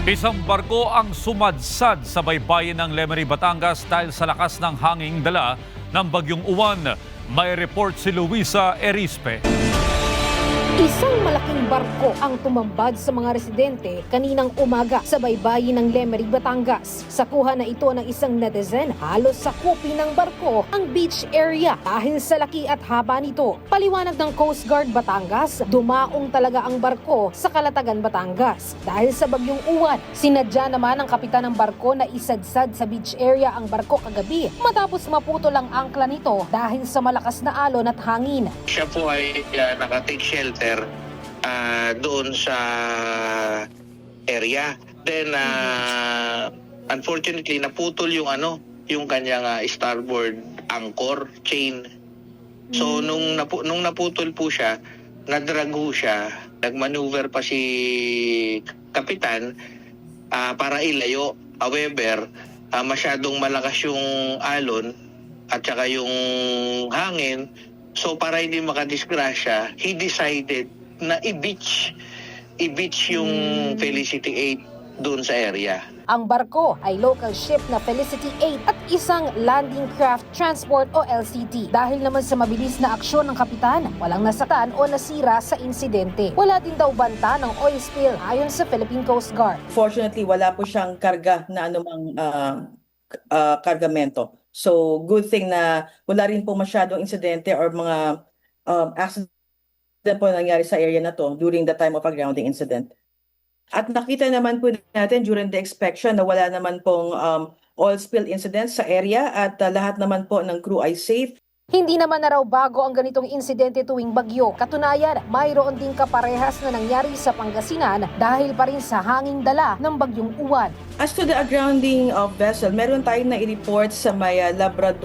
Isang barko ang sumadsad sa baybayin ng Lemery, Batangas dahil sa lakas ng hanging dala ng bagyong Uwan. May report si Luisa Erispe. Isang malaking barko ang tumambad sa mga residente kaninang umaga sa baybayin ng Lemery, Batangas. Sa kuha na ito ng isang netizen, halos sakupin ng barko ang beach area dahil sa laki at haba nito. Paliwanag ng Coast Guard Batangas, dumaong talaga ang barko sa Kalatagan, Batangas. Dahil sa bagyong Uwan, sinadya naman ng kapitan ng barko na isadsad sa beach area ang barko kagabi matapos maputol ang angkla nito dahil sa malakas na alon at hangin. Siya po ay naka-take shelter doon sa area. Then unfortunately naputol yung kanyang starboard anchor chain. So nung naputol po siya, nadrag ho siya. Nagmaneuver pa si kapitan para ilayo. However, masyadong malakas yung alon at saka yung hangin. So para hindi makadisgrasya, he decided na i-beach yung Felicity 8 doon sa area. Ang barko ay local ship na Felicity 8 at isang landing craft transport o LCT. Dahil naman sa mabilis na aksyon ng kapitan, walang nasaktan o nasira sa insidente. Wala din daw banta ng oil spill ayon sa Philippine Coast Guard. Fortunately, wala po siyang karga na anumang kargamento. So, good thing na wala rin po masyadong insidente or mga accident po nangyari sa area na to during the time of a grounding incident. At nakita naman po natin during the inspection na wala naman pong oil spill incidents sa area at lahat naman po ng crew ay safe. Hindi naman na raw bago ang ganitong insidente tuwing bagyo. Katunayan, mayroon ding kaparehas na nangyari sa Pangasinan dahil pa rin sa hanging dala ng bagyong Uwan. As to the grounding of vessel, meron tayong na-report sa may Labrador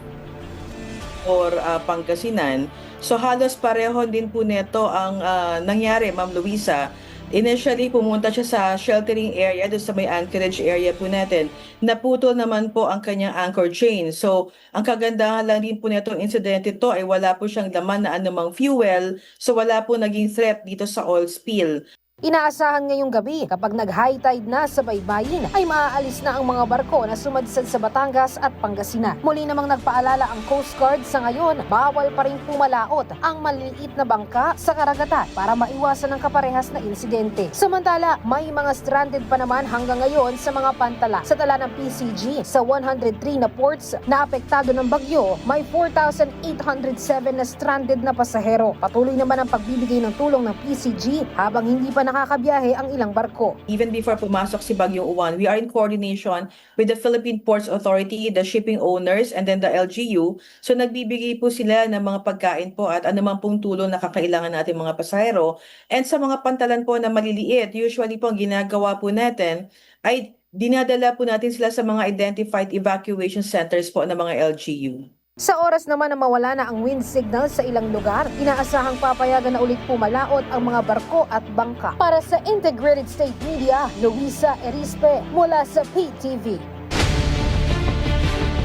or Pangasinan. So halos pareho din po nito ang nangyari, Ma'am Luisa. Initially, pumunta siya sa sheltering area, doon sa may anchorage area po natin. Naputol naman po ang kanyang anchor chain. So, ang kagandahan lang din po nitong incident ito ay wala po siyang laman na anumang fuel. So, wala po naging threat dito sa oil spill. Inaasahan ngayong gabi kapag nag-high tide na sa baybayin ay maaalis na ang mga barko na sumadsad sa Batangas at Pangasinan. Muli namang nagpaalala ang Coast Guard sa ngayon, bawal pa rin pumalaot ang maliliit na bangka sa karagatan para maiwasan ang kaparehas na insidente. Samantala, may mga stranded pa naman hanggang ngayon sa mga pantala. Sa tala ng PCG, sa 103 na ports na apektado ng bagyo, may 4,807 na stranded na pasahero. Patuloy naman ang pagbibigay ng tulong ng PCG habang hindi pa nakakabiyahe ang ilang barko. Even before pumasok si Bagyong Uwan, we are in coordination with the Philippine Ports Authority, the shipping owners, and then the LGU. So nagbibigay po sila ng mga pagkain po at anumang pong tulong na kakailangan natin mga pasahero. And sa mga pantalan po na maliliit, usually po ang ginagawa po natin ay dinadala po natin sila sa mga identified evacuation centers po ng mga LGU. Sa oras naman na mawala na ang wind signal sa ilang lugar, inaasahang papayagan na ulit pumalaot ang mga barko at bangka. Para sa Integrated State Media, Luisa Erispe mula sa PTV.